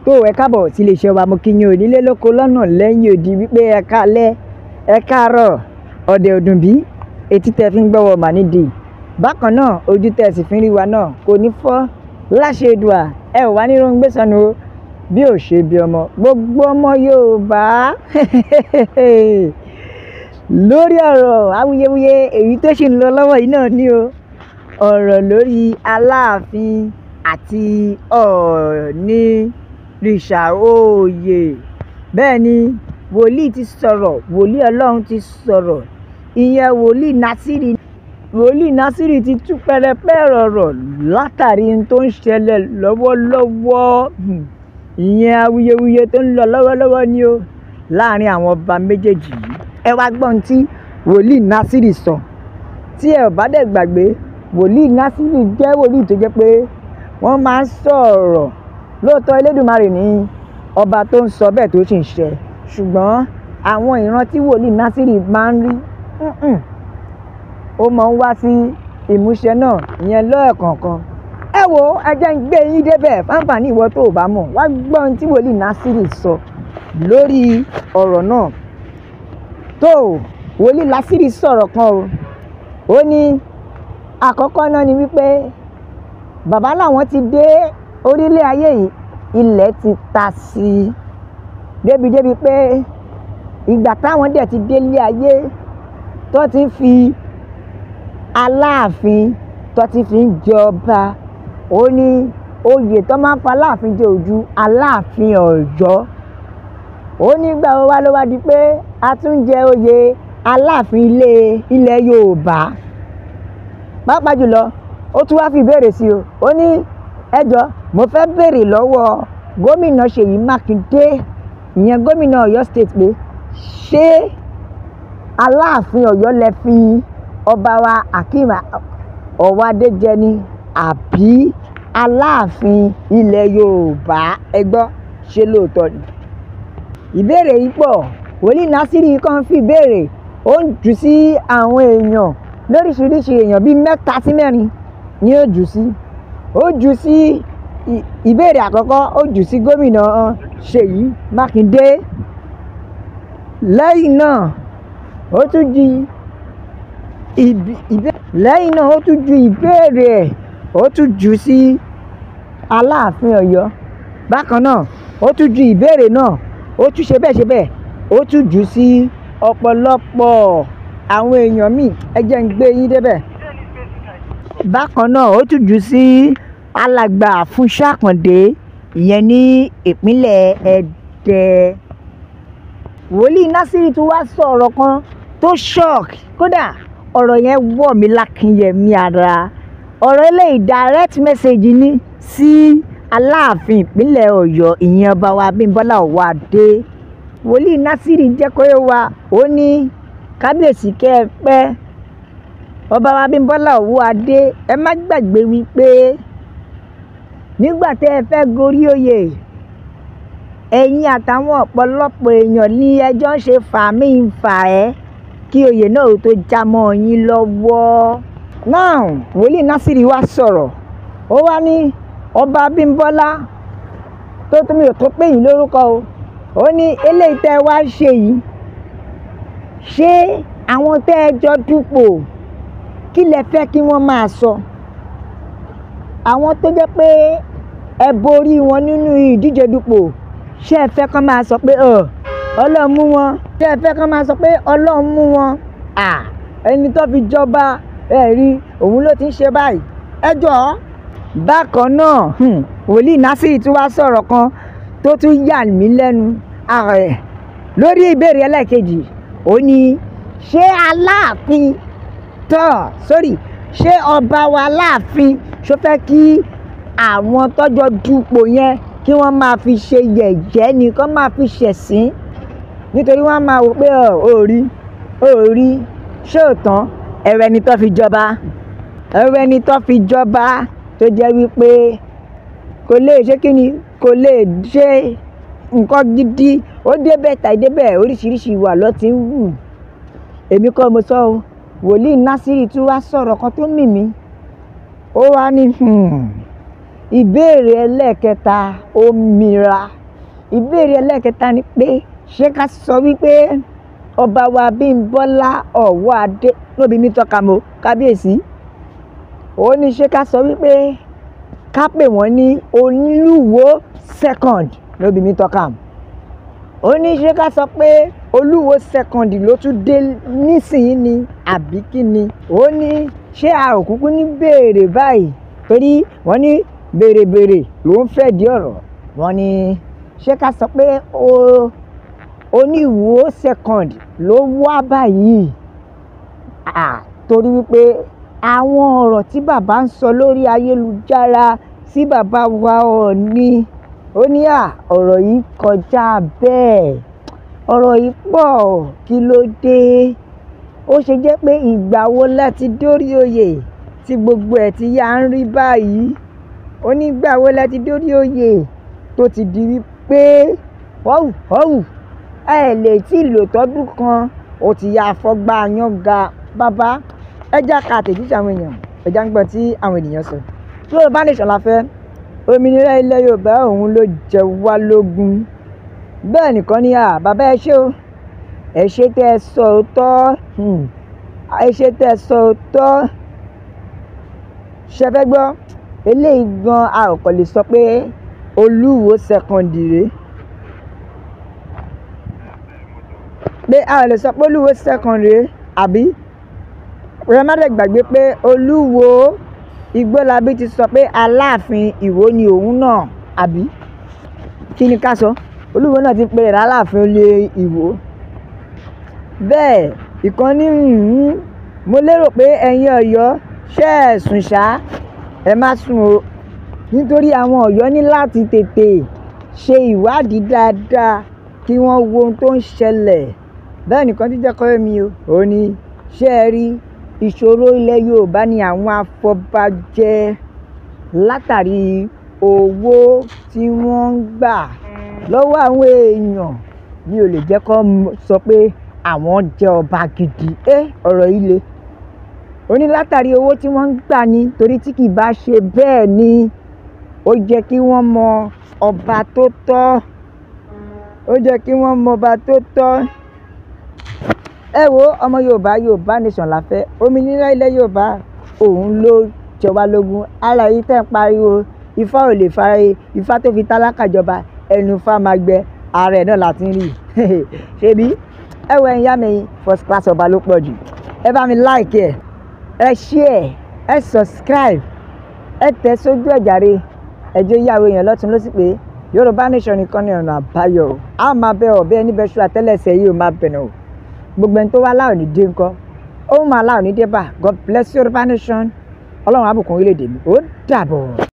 tó ẹ káàbọ̀ sí iléeṣẹ́ wa. Mo kí yín onílé lóko lọ́nà lẹ́yìn odi wípé ẹ káalẹ́ ẹ káàárọ̀ ọ̀dẹ̀ ọdún bí etí tẹ fi ń gbọ́wọ́ mà nídìí. Bákan náà ojú tẹ sì fi ń rí wa náà kò ní fọ́ láṣẹ Èdùà. Ẹ ò wá ní róńgbé sọnù o bí ò ṣe bí ọmọ gbogbo ọmọ Yorùbá lórí ọ̀rọ̀ awuyewuye èyí tó ṣì ń lọ lọ́wọ́ yìí náà ni o. Ọ̀rọ̀ lórí Aláàfin àti Ọọ̀nìrìṣà Oyè. Bẹ́ẹ̀ ni wòlíì ti sọ̀rọ̀, wòlíì Ọlọ́run ti sọ̀rọ̀, ìyẹn wòlíì Násírì ti tú pẹrẹpẹ ọ̀rọ̀ látàrí ohun tó ń ṣẹlẹ̀ lọ́wọ́lọ́wọ́. Ìyẹn awuyewuye tó ń lọ lọ́wọ́lọ́wọ́ ni o láàrin àwọn ọba méjèèjì yìí. Ẹ wá gbọ́n tí wòlíì Násírì sọ. Tí ẹ ò bá dẹ̀ gbàgbé, wòlíì Násírì jẹ́ wòlíì tó jẹ́ pé wọ́n máa ń sọ̀rọ̀. Lóòótọ́ Elédùmarè ní ọba tó ń sọ bẹ́ẹ̀ tó sì ń ṣẹ, ṣùgbọ́n àwọn ìran tí wòlíì Násírì máa ń rí ó máa ń wá sí ìmúṣẹ náà ìyẹn lọ́ọ̀kọ̀ọ̀kan. Ẹ wo ẹ jẹ́ ń gbé yín débẹ̀ fáǹfààní ìwọ tó o bá mọ̀. Wá gbọ́n tí wòlíì Násírì sọ lórí ọ̀rọ̀ náà. Tó wòlíì Násírì sọ̀rọ̀ kan o. Ó ní àkọ́kọ́ náà ni wípé bàbá làwọn ti dé orílẹ̀ ayé yìí, ilẹ̀ ti ta sí i débi pé ìgbà táwọn dẹ̀ ti délé ayé tó ti fi Aláàfin tó ti fi ń jọba. Ó ní oyè tó máa ń fa Aláàfin jẹ ojú Aláàfin Ọ̀yọ́. Ó nígbà wo wá ló wá di pé a tún jẹ oyè Aláàfin ilẹ̀ Yorùbá. Pàápàá jùlọ ó tún wá fi ìbéèrè sí o. Ó ní ẹjọ́ mo fẹ́ béèrè lọ́wọ́ gómìnà Ṣèyí Mákindé, ìyẹn gómìnà Ọ̀yọ́ state, pé ṣé Aláàfin Ọ̀yọ́ lẹ fi ọba wa Akeem Ọwádé jẹ ni àbí Aláàfin ilẹ̀ Yorùbá? Ẹ gbọ́ ṣé lóòótọ́ ni? Ìbéèrè yìí pọ̀. Wòlíì Násírì kan fi ìbéèrè ó ń jù sí àwọn èèyàn lóríṣiríṣi èèyàn bíi 3 sí 4 ni ó jù sí. Ó jù sí ìbéèrè àkọ́kọ́, ó jù sí gómìnà Ṣèyí Mákindé. Lẹ́yìn náà ó tún ju ìbéèrè ẹ̀ ó tún jù sí Aláàfin Ọ̀yọ́. Bákan náà ó tún ju ìbéèrè náà, ó tún ṣe bẹ́ẹ̀ ó tún jù sí ọ̀pọ̀lọpọ̀ àwọn èèyàn míì. Ẹ jẹ́ ń gbé yín débẹ̀. Bákan náà ó tún jù sí alàgbà Fúnṣọ́ Àkàndé, ìyẹn ní ìpínlẹ̀ Ẹdẹ. Wòlíì Násírì tún wá sọ ọ̀rọ̀ kan tó shock, kódà ọ̀rọ̀ yẹn wọ̀ mí lákìnyẹmí ara. Ọ̀rọ̀ eléyìí direct message ni sí Aláàfin ìpínlẹ̀ Ọ̀yọ́, ìyẹn ọba wa Abímbọ́lá Ọwádé. Wòlíì Násírì jẹ́ kó yé wa. Ó ní kábíyèsí kẹ́ ẹ pẹ́, ọba wa Abímbọ́lá Ọwádé, ẹ má gbàgbé wípé nígbà tẹ́ ẹ fẹ́ gorí oyè, ẹ̀yin àtàwọn ọ̀pọ̀lọpọ̀ èèyàn ní ẹjọ́ ń ṣe fàmí fà ẹ́ kí oyè náà tó já mọ́ yín lọ́wọ́. Now wòlíì Násírì wá sọ̀rọ̀. Ó wá ní ọba Abímbọ́lá tó mi ò tó pè yín lórúkọ o. Ó ní eléyìí tẹ́ wá ṣe yìí, ṣé àwọn tẹ́ ẹ jọ dúpò kí lẹ fẹ́ kí wọ́n máa sọ? Àwọn tó jẹ́ pé ẹ borí wọn nínú ìdíje dupò, ṣé ẹ fẹ́ kán máa sọ pé Ọlọ́run mú wọn? Ṣé ẹ fẹ́ kán máa sọ pé Ọlọ́run mú wọn? Ẹni tó fi jọba ẹ rí òun ló ti ń ṣe báyìí. Ẹ jọ̀ọ́. Bákan náà wòlíì Násírì tún wá sọ̀rọ̀ kan tó tún yà mí lẹ́nu lórí ìbéèrè ẹlẹ́ẹ̀kejì. Ó ní ṣé Aláàfin ṣé ọba wa Aláàfin ṣó fẹ́ kí àwọn tọ́jọ́ dupò yẹn kí wọ́n máa fi ṣe yẹ̀yẹ́ ni, kán máa fi ṣẹ̀sín, nítorí wọ́n máa wò pé òòrí ṣé ò tán ẹ̀rọ ẹni tó fi jọba tó jẹ́ wípé kò lè ṣe kíni, kò lè ṣe nǹkan gidi. Ó débẹ̀ tàì débẹ̀ oríṣiríṣi ìwà ló ti ń wù. Èmi kọ́ mo sọ o. Wòlíì Násírì tún wá sọ̀rọ̀ kan tó mì mí. Ó wá ní ìbéèrè ẹlẹ́ẹ̀kẹta ó mira. ìbéèrè ẹlẹ́kẹta ni pé ṣé ká sọ wípé ọba wa Bímbọ́lá Ọ̀wọ́adé lóbi mi tọ́ka mọ́ kábíyèsí ó ní ṣé ká sọ wípé ká pè wọ́n ní Olúwo second lóbi mi tọ́ka mọ́ ó ní ṣé ká sọ pé Olúwo second ló tún dé nísìnyí ni àbí kí ni ó ní ṣé a ò kúkú ní béèrè báyìí torí wọ́n ní béèrè ló ń fẹ́ di ọ̀rọ̀ wọ́n ní ṣé ká sọ pé Oníwo second ló wá báyìí torí wípé àwọn ọ̀rọ̀ tí bàbá ń sọ lórí ayélujára sí bàbá wa Ọọ̀ni ó ní ọ̀rọ̀ yìí kọjá bẹ́ẹ̀ ọ̀rọ̀ yìí pọ̀ kí ló dé ó ṣe jẹ́ pé ìgbà wo láti dórí oyè tí gbogbo ẹ̀ ti yá ń rí báyìí ó ní ìgbà wo láti dórí oyè tó ti di wípé ọ̀hù ẹ lè tí lò tọ́dún kan ó ti yá afọ́gbá yánga bàbá ẹja ká àtẹ̀jíṣẹ́ àwọn èèyàn ẹja ń gbọ́ tí àwọn ènìyàn sọ Yorùbá Nation la fẹ́ òmìnira ilẹ̀ Yorùbá òun ló jẹ wá lógún bẹ́ẹ̀ nìkan ni bàbá ẹ ṣé o ẹ ṣé tẹ́ ẹ sọ òótọ́ ẹ ṣé tẹ́ ẹ sọ òótọ́ ṣe fẹ́ gbọ́ eléyìí gan a ò kàn lè sọ pé Olúwo second rèé pé a ò lè sọ pé Olúwo second rèé àbí rẹ má dẹ̀ gbàgbé pé Olúwo Igbólabí ti sọ pé Aláàfin Ìwó ni òun náà àbí kí ni ká sọ Olúwo náà ti pè rẹ̀ Aláàfin olè Ìwó bẹ́ẹ̀ ìkànnì mo lérò pé ẹ̀yin Ọ̀yọ́ ṣe é sùn ṣá ẹ má sùn o nítorí àwọn Ọ̀yọ́ ní láti tètè ṣe ìwádìí dáadáa kí wọ́n wo ohun tó ń ṣẹlẹ̀ bẹ́ẹ̀ nìkan ti jẹ́ kọ́ mi o ò ní ṣé ẹ rí ìṣòro ilẹ̀ Yorùbá ni àwọn afọbajẹ látàrí owó tí wọ́n ń gbà lọ́wọ́ àwọn èèyàn mi ò lè jẹ́ kó sọ pé àwọn jẹ́ ọba gidi ọ̀rọ̀ yìí le ó ní látàrí owó tí wọ́n ń gbà ni torí tí kì í bá ṣe bẹ́ẹ̀ ni ó jẹ́ kí wọ́n mọ ọba tó tọ́ ó jẹ́ kí wọ́n mọ ọba tó tọ́ ẹ wo ọmọ Yorùbá Nation la fẹ́ òmìnira ilẹ̀ Yorùbá òun ló jẹ wá lógún ara yìí tẹ́ ń pariwo Ifá ò lè fara Ifá tó fi tálákà jọba ẹnu Ifá máa gbẹ ààrẹ náà láti rí ṣebí ẹ wọ ẹ̀yìn yá mi first class ọba ló pọ̀ jù ẹ bá mi like ẹ share ẹ subscribe ẹ tẹ sójú ẹ jàre ẹjọ ìyàwó èèyàn lọ́tún ló sì pé Yorùbá Nation nìkan ní ọ̀nà àbáyọ a máa bẹ ọ̀bẹ ẹni bẹ ṣú àtẹ́lẹsẹ̀ yìí ò máa bẹ̀nà o gbogbo ẹni tó wá láò ní dé ńkọ́ ó máa láò ní dé bá God bless Yorùbá Nation Ọlọ́run á bùkún orílẹ̀-èdè mi ó dàbọ̀.